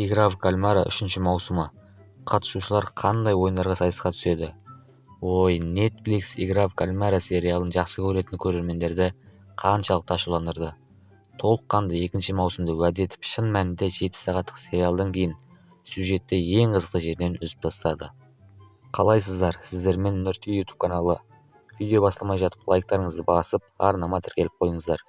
Игра в кальмара 3 маусымы. Қатысушылар қандай ойындарға сайысқа түседі? Netflix Игра в кальмара сериалын жақсы көретін көрермендерді қаншалықты ашуландырды. Толыққанды 2 маусымды уәде етіп, шын мәнінде 7 сағаттық сериалдан кейін сюжетті ең қызықты жерінен үзіп тастады. Қалайсыздар? Сіздермен Нұрти YouTube каналы. Видео басталмай жатып лайктарыңызды басып, арнама тіркеліп қойыңыздар.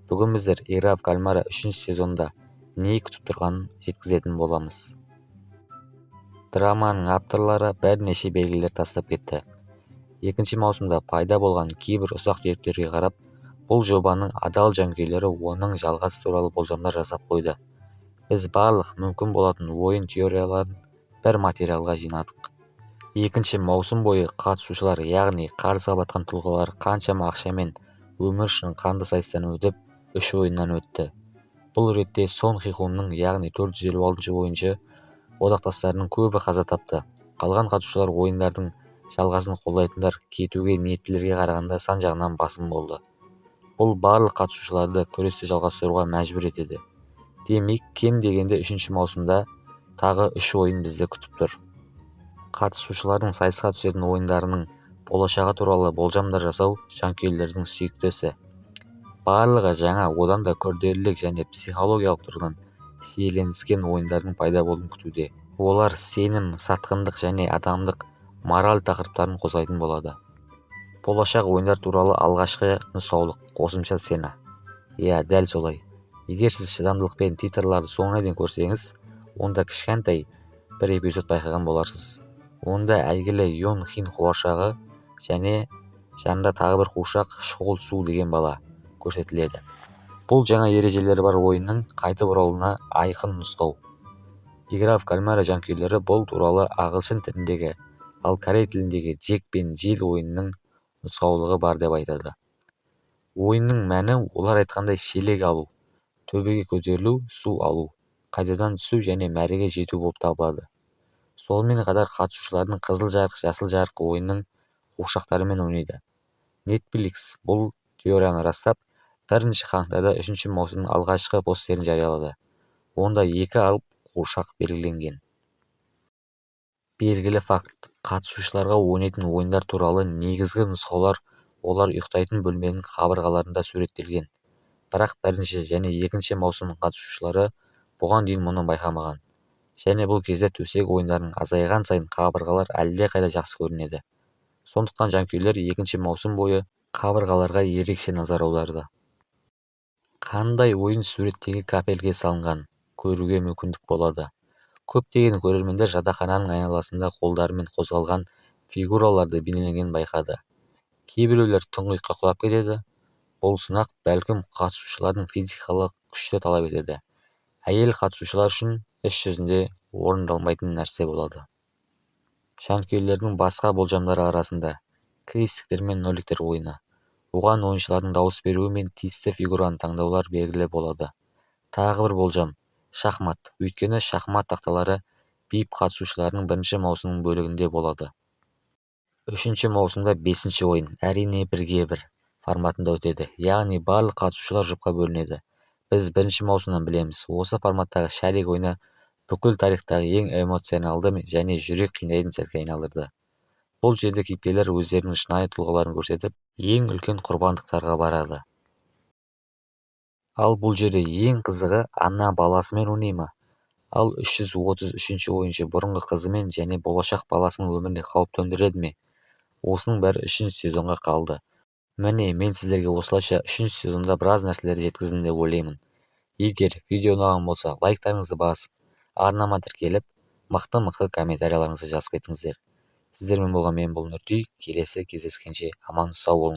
Бүгін біздер Игра в кальмара 3 сезонда не күтіп тұрғанын жеткізетін боламыз. Драманың авторлары бірнеше белгілер тастап кетті. 2 маусымда пайда болған кейбір ұсақ түйектерге қарап, бұл жобаның адал жанкүйерлері оның жалғасы туралы болжамдар жасап қойды. Біз барлық мүмкін болатын ойын теорияларын бір материалға жинадық. 2 маусым бойы қатысушылар, яғни қарызға батқан тұлғалар қаншама ақшамен өмір үшін қанды сайыстан өтіп, 3 ойыннан өтті. Бұл ретте Сон Хи-хунның, яғни 456 ойыншы одақтастарының көбі қаза тапты. Қалған қатысушылар ойындардың жалғасын қолдайтындар кетуге ниеттілерге қарағанда сан жағынан басым болды. Бұл барлық қатысушыларды күресті жалғастыруға мәжбүр етеді. Демек, кем дегенде 3 маусымда тағы 3 ойын бізді күтіп тұр. Қатысушылардың сайысқа түсетін ойындарының болашағы туралы болжамдар жасау жанкүйерлердің сүйікті ісі. Барлығы жаңа, одан да күрделілік және психологиялық тұрғыдан шиеленіскен ойындардың пайда болуын күтуде. Олар сенім, сатқындық және адамдық мораль тақырыптарын қозғайтын болады. Болашақ ойындар туралы алғашқы нұсқаулық, қосымша сцена. Дәл солай. Егер сіз шыдамдылықпен титрларды соңына дейін көрсеңіз, онда кішкентай бір эпизод байқаған боларсыз. Онда әйгілі Йон Хин қуыршағы және жанында тағы бір қуыршақ Шғол Су деген бала көрсетіледі. Бұл жаңа ережелері бар ойынның қайтып оралуына айқын нұсқау. Игра в кальмара жанкүйерлері бұл туралы ағылшын тіліндегі, ал корей тіліндегі Джек пен Джилл ойынының нұсқаулығы бар деп айтады. Ойынның мәні олар айтқандай шелек алу, төбеге көтерілу, су алу, қайтадан түсу және мәреге жету болып табылады. Сонымен қатар қатысушылардың қызыл жарық, жасыл жарық ойынның қуыршақтарымен ойнайды. Netflix бұл теорияны растап, 1 қаңтарда 3 маусымның алғашқы постерін жариялады. Онда 2 алып қуыршақ белгіленген. Белгілі факт: қатысушыларға ойнайтын ойындар туралы негізгі нұсқаулар олар ұйықтайтын бөлменің қабырғаларында суреттелген. Бірақ 1 және 2 маусымның қатысушылары бұған дейін мұны байқамаған. Және бұл кезде төсек ойындарының азайған сайын қабырғалар әлде қайда жақсы көрінеді. Сондықтан жанкүйерлер 2 маусым бойы қабырғаларға ерекше назар аударды. Қандай ойын суреттегі капельге салынған көруге мүмкіндік болады. Көптеген көрермендер жатақхананың айналасында қолдарымен қозғалған фигураларды бейнеленгенін байқады. Кейбіреулер тұңғиыққа құлап кетеді. Бұл сынақ бәлкім қатысушылардың физикалық күшті талап етеді. Әйел қатысушылар үшін іс жүзінде орындалмайтын нәрсе болады. Жанкүйерлердің басқа болжамдары арасында крестиктер мен ноликтер ойыны. Оған ойыншылардың дауыс беруі мен тиісті фигураны таңдаулар белгілі болады. Тағы бір болжам — шахмат. Өйткені шахмат тақталары бейіп қатысушыларының 1 маусымның бөлігінде болады. 3 маусымда 5 ойын, әрине 1-1 форматында өтеді. Яғни барлық қатысушылар жұпқа бөлінеді. Біз 1 маусымнан білеміз, осы форматтағы шарик ойыны бүкіл тарихтағы ең эмоционалды және жүрек қинайтын сәтке айналдырды. Бұл жерде кейіпкерлер өздерінің шынайы тұлғаларын көрсетіп, ең үлкен құрбандықтарға барады. Ал бұл жерде ең қызығы, ана баласымен ойнай ма? Ал 333 ойыншы бұрынғы қызымен және болашақ баласының өміріне қауіп төндіреді ме? Осының бәрі 3 сезонға қалды. Міне, мен сіздерге осылайша 3 сезонда біраз нәрселер жеткіздім деп ойлаймын. Егер видео ұнаған болса, лайктарыңызды басып, арнама тіркеліп, мықты комментарияларыңызды жазып кетіңіздер. Сіздермен болған мен бұл Нұрти. Келесі кездескенше аман сау болыңыз.